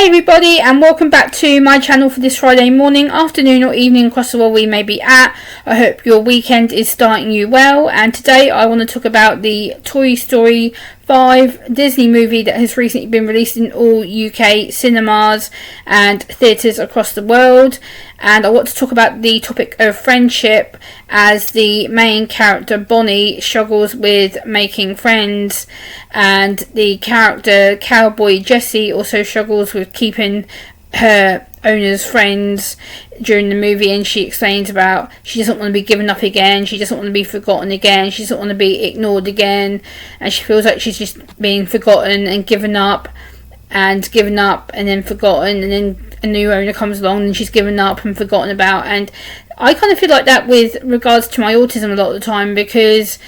everybody, and welcome back to my channel for this Friday morning, afternoon or evening across the world we may be at. I hope your weekend is starting you well, and today I want to talk about the Toy Story 5 Disney movie that has recently been released in all UK cinemas and theatres across the world. And I want to talk about the topic of friendship, as the main character Bonnie struggles with making friends, and the character Cowboy Jessie also struggles with keeping her owner's friends during the movie. And she explains about she doesn't want to be given up again, she doesn't want to be forgotten again, she doesn't want to be ignored again, and she feels like she's just being forgotten and given up and then forgotten, and then a new owner comes along and she's given up and forgotten about. And I kind of feel like that with regards to my autism a lot of the time, because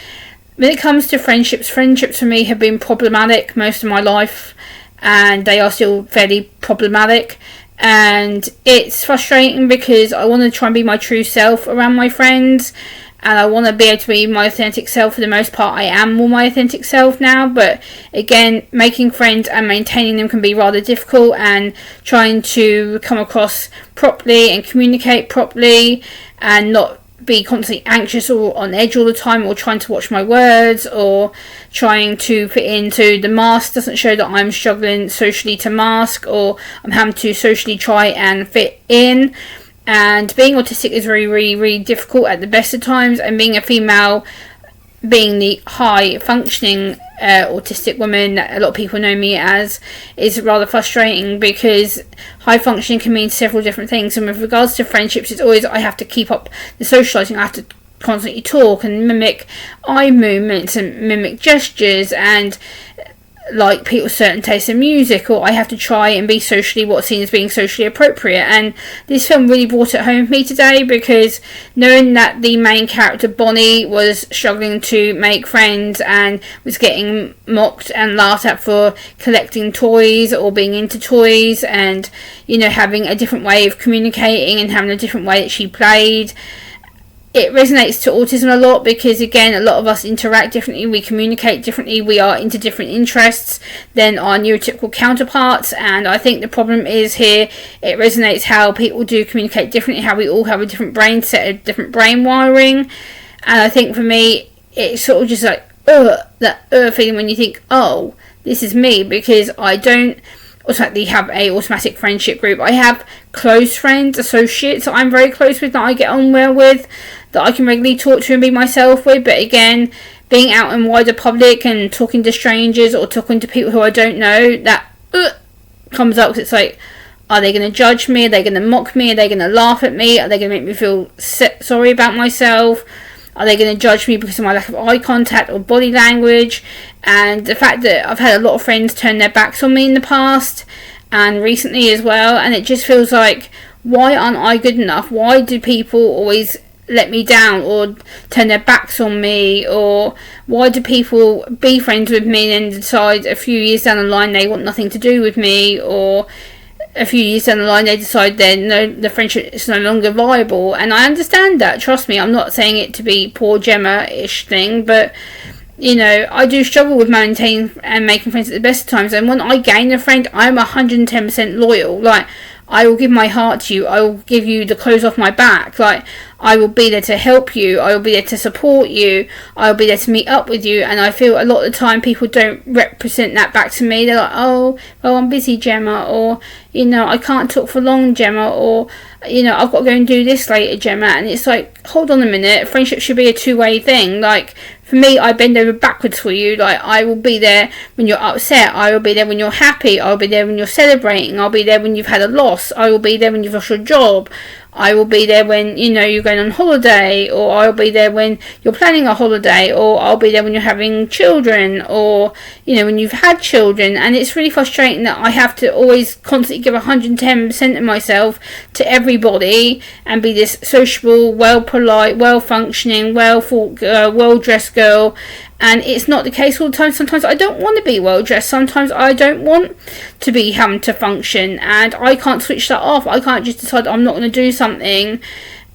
when it comes to friendships for me have been problematic most of my life, and they are still fairly problematic. And it's frustrating because I want to try and be my true self around my friends, and I want to be able to be my authentic self. For the most part, I am more my authentic self now, but again, making friends and maintaining them can be rather difficult, and trying to come across properly and communicate properly and not be constantly anxious or on edge all the time, or trying to watch my words, or trying to fit into the mask doesn't show that I'm struggling socially to mask, or I'm having to socially try and fit in. And being autistic is really difficult at the best of times, and being a female, being the high functioning autistic woman that a lot of people know me as, is rather frustrating, because high functioning can mean several different things. And with regards to friendships, it's always I have to keep up the socialising, I have to constantly talk and mimic eye movements and mimic gestures and like people's certain tastes in music, or I have to try and be socially what's seen as being socially appropriate. And this film really brought it home for me today, because knowing that the main character Bonnie was struggling to make friends and was getting mocked and laughed at for collecting toys or being into toys, and having a different way of communicating and having a different way that she played, it resonates to autism a lot, because again, a lot of us interact differently, we communicate differently, we are into different interests than our neurotypical counterparts. And I think the problem is here, it resonates how people do communicate differently, how we all have a different brain set, a different brain wiring. And I think for me, it's sort of just like that feeling when you think, oh, this is me, because I don't automatically have a automatic friendship group. I have close friends, associates that I'm very close with, that I get on well with, that I can regularly talk to and be myself with. But again, being out in wider public and talking to strangers or talking to people who I don't know, that comes up, because it's like, are they going to judge me? Are they going to mock me? Are they going to laugh at me? Are they going to make me feel sorry about myself? Are they going to judge me because of my lack of eye contact or body language? And the fact that I've had a lot of friends turn their backs on me in the past and recently as well, and it just feels like, why aren't I good enough? Why do people always let me down or turn their backs on me? Or why do people be friends with me and then decide a few years down the line they want nothing to do with me, or a few years down the line they decide the friendship is no longer viable? And I understand that, trust me, I'm not saying it to be poor Gemma-ish thing, but I do struggle with maintaining and making friends at the best of times. And when I gain a friend, I'm 110% loyal. Like, I will give my heart to you, I will give you the clothes off my back, like, I will be there to help you, I will be there to support you, I will be there to meet up with you. And I feel a lot of the time people don't represent that back to me. They're like, oh, well, I'm busy, Gemma, or I can't talk for long, Gemma, or I've got to go and do this later, Gemma. And it's like, hold on a minute, friendship should be a two-way thing. Like, for me, I bend over backwards for you. Like, I will be there when you're upset, I will be there when you're happy, I will be there when you're celebrating, I'll be there when you've had a loss, I will be there when you've lost your job, I will be there when you're going on holiday, or I'll be there when you're planning a holiday, or I'll be there when you're having children, or when you've had children. And it's really frustrating that I have to always constantly give 110% of myself to everybody and be this sociable, well polite, well functioning, well thought girl, well dressed girl. And it's not the case all the time. Sometimes I don't want to be well dressed. Sometimes I don't want to be having to function, and I can't switch that off. I can't just decide I'm not going to do something.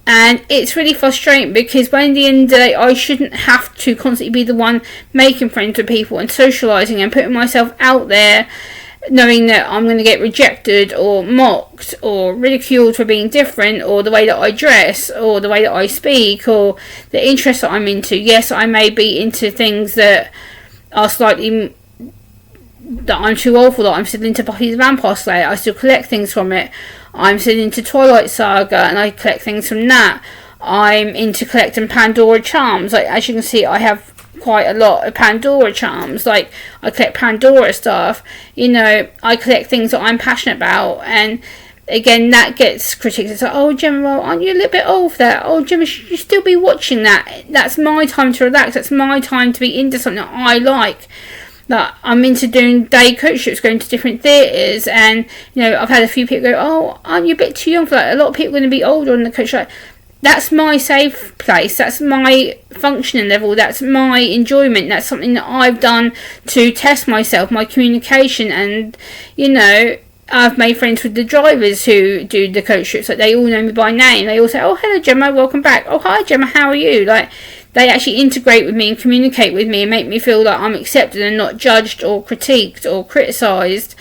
And it's really frustrating, because by the end of the day, I shouldn't have to constantly be the one making friends with people and socialising and putting myself out there knowing that I'm going to get rejected or mocked or ridiculed for being different, or the way that I dress, or the way that I speak, or the interests that I'm into. Yes, I may be into things that are slightly, that I'm too old for, that I'm still into Buffy the Vampire Slayer, I still collect things from it. I'm still into Twilight Saga and I collect things from that. I'm into collecting Pandora charms. Like, as you can see, I have quite a lot of Pandora charms. Like, I collect Pandora stuff. You know, I collect things that I'm passionate about, and again, that gets critics. It's like, oh, Gemma, well, aren't you a little bit old for that? Oh, Gemma, should you still be watching that? That's my time to relax. That's my time to be into something that I like. Like, I'm into doing day coach trips, going to different theatres, and, you know, I've had a few people go, oh, aren't you a bit too young for that? A lot of people are going to be older on the coach. Like, that's my safe place. That's my functioning level. That's my enjoyment. That's something that I've done to test myself, my communication. And, you know, I've made friends with the drivers who do the coach trips. Like, they all know me by name. They all say, oh, hello, Gemma, welcome back. Oh, hi, Gemma, how are you? Like, they actually integrate with me and communicate with me and make me feel like I'm accepted and not judged or critiqued or criticised.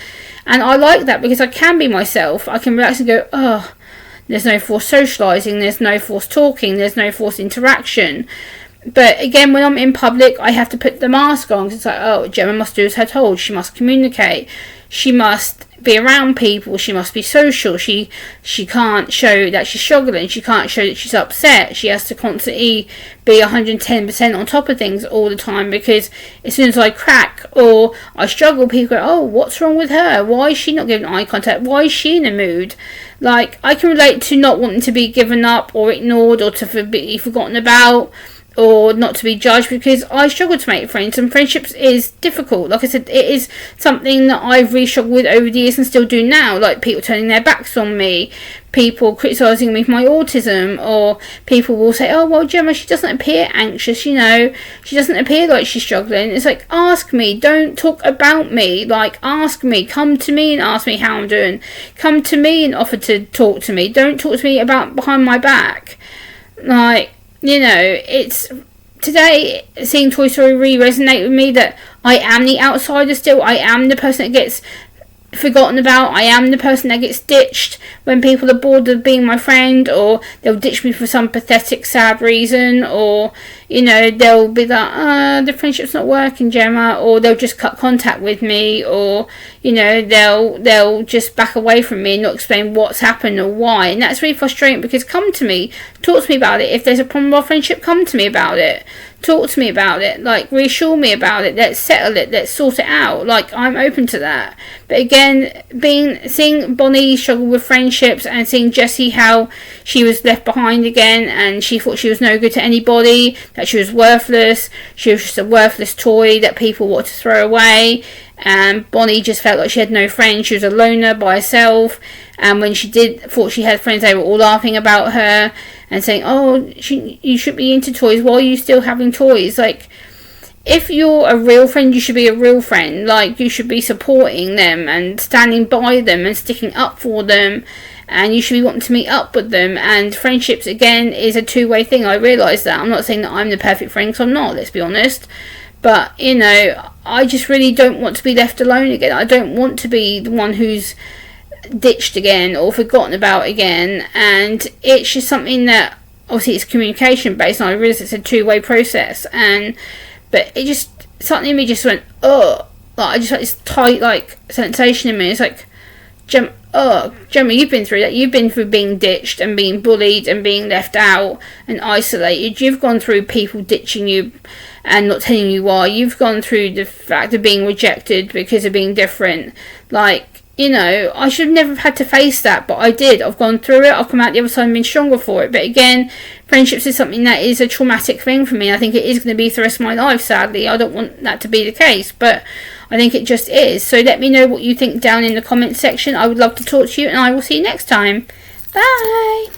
And I like that, because I can be myself. I can relax and go, oh, there's no forced socialising, there's no forced talking, there's no forced interaction. But again, when I'm in public, I have to put the mask on, because it's like, oh, Gemma must do as her told. She must communicate. She must be around people. She must be social. She can't show that she's struggling. She can't show that she's upset. She has to constantly be 110% on top of things all the time, because as soon as I crack or I struggle, people go, oh, what's wrong with her? Why is she not giving eye contact? Why is she in a mood? Like, I can relate to not wanting to be given up or ignored or to be forgotten about, or not to be judged, because I struggle to make friends, and friendships is difficult. Like I said, it is something that I've really struggled with over the years and still do now. Like, people turning their backs on me, people criticising me for my autism, or people will say, oh, well, Gemma, she doesn't appear anxious, you know, she doesn't appear like she's struggling. It's like, ask me, don't talk about me. Like, ask me, come to me and ask me how I'm doing. Come to me and offer to talk to me. Don't talk to me about behind my back. Like, you know, it's today, seeing Toy Story really resonate with me, that I am the outsider still. I am the person that gets forgotten about. I am the person that gets ditched when people are bored of being my friend, or they'll ditch me for some pathetic, sad reason, or, you know, they'll be like, the friendship's not working, Gemma, or they'll just cut contact with me, or, you know, they'll just back away from me and not explain what's happened or why. And that's really frustrating, because come to me, talk to me about it. If there's a problem with our friendship, come to me about it. Talk to me about it. Like, reassure me about it. Let's settle it. Let's sort it out. Like, I'm open to that. But again, seeing Bonnie struggle with friendships, and seeing Jessie, how she was left behind again, and she thought she was no good to anybody, that she was worthless. She was just a worthless toy that people wanted to throw away. And Bonnie just felt like she had no friends. She was a loner by herself. And when she thought she had friends, they were all laughing about her and saying, oh, you should be into toys. Why are you still having toys? Like, if you're a real friend, you should be a real friend. Like, you should be supporting them and standing by them and sticking up for them. And you should be wanting to meet up with them. And friendships, again, is a two-way thing. I realise that. I'm not saying that I'm the perfect friend, because I'm not, let's be honest. But, you know, I just really don't want to be left alone again. I don't want to be the one who's ditched again or forgotten about again. And it's just something that, obviously, it's communication based, and I realise it's a two-way process. But it just, something in me just went, oh, like, I just had this tight, like, sensation in me. It's like, Gemma, you've been through that. You've been through being ditched and being bullied and being left out and isolated. You've gone through people ditching you and not telling you why. You've gone through the fact of being rejected because of being different. Like, you know, I should have never had to face that, but I did. I've gone through it. I've come out the other side and been stronger for it. But again, friendships is something that is a traumatic thing for me. I think it is going to be for the rest of my life, sadly. I don't want that to be the case, but I think it just is. So let me know what you think down in the comments section. I would love to talk to you, and I will see you next time. Bye!